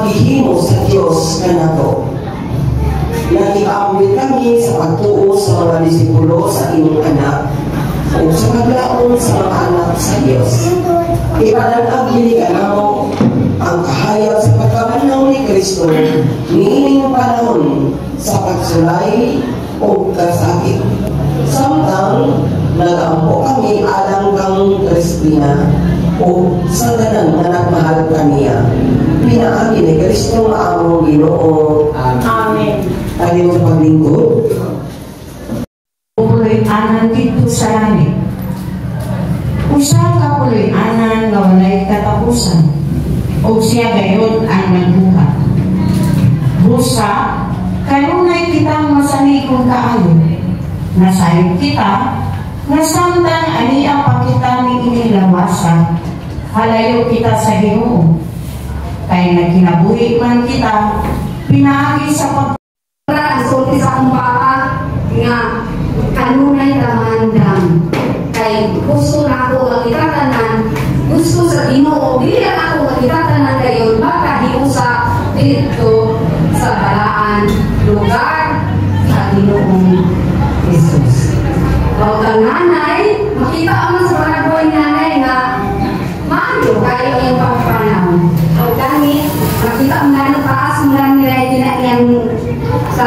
gihimo sa Dios kanato. Nag-iambit kami sa pagtuo sa mga disipulo sa inyong anak o sa paglaon sa mga anak sa Dios. Ipanatag dili kanamo ang kahayag sa pagkamanaw ni Kristo niining panahon sa pagsulay o kasakit. Samtang nag-ampo kami alang kang Kristina o sa tanan na nagmahal kaniya. Pinaagi ni Kristo ang among Ginoo. Amen. Tayo sa paglingkod. Puloy-anan dito sa langit. Usa ka puloy-anan nga walay katapusan. O siya gayon ang nagbuhat. Busa, kanunay kitang masalikong kaayo. Nasayod kita, nasamtang aniya pa kita ni inilawasan. Halayo kita sa Ginoo. Kaya nagkinabuhi man kita, pinaagi sa ang sulti sa akong baka nga kanunay damandam. Kay gusto na ako ang itatanan, gusto sa Ginoo, bilang ako ang itatanan kayo, makahiusa dito sa balaan lugar sa Ginoong Jesus. O kang nanay, makita mo sa panagoy nanay nga maayo kayo yung pagpanaw. O kani, makita mo na taas mo lang nila yan sa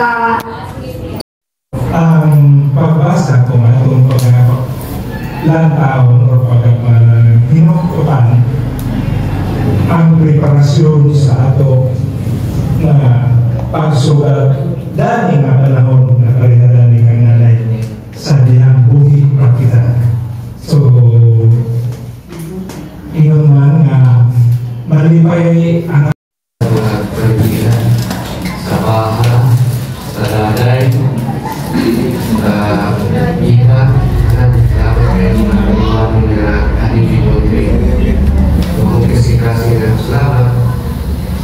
ang pagbasa ko itong paglantaon o paghinukutan ang preparasyon sa ato na pagsugat dani nga panahon na kalihadani kang nanay sa diyang buhi pa kita. So, iyon man nga malipay ang pergilan sa baha, sa daday, sa iha, at dapat mga kanibigod kung kasi na selamat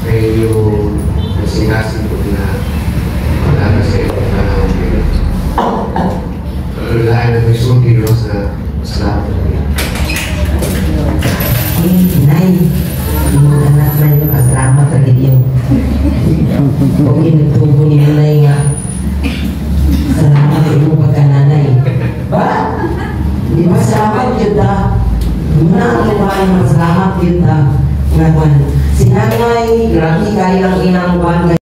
kayo kasi po na wala sa itong panahon nila. Lahat na misunti sa selamat. Nay, yung anak na yung kasalamat lagi yun. Kung inutubo ni Nay nga, salamat yung pagkananay. Ba? Di ba salamat yun ta? Muna ang iwain, masalamat yun ta. Ngayon, si Nanay, grabe kayo ang inang buwan nga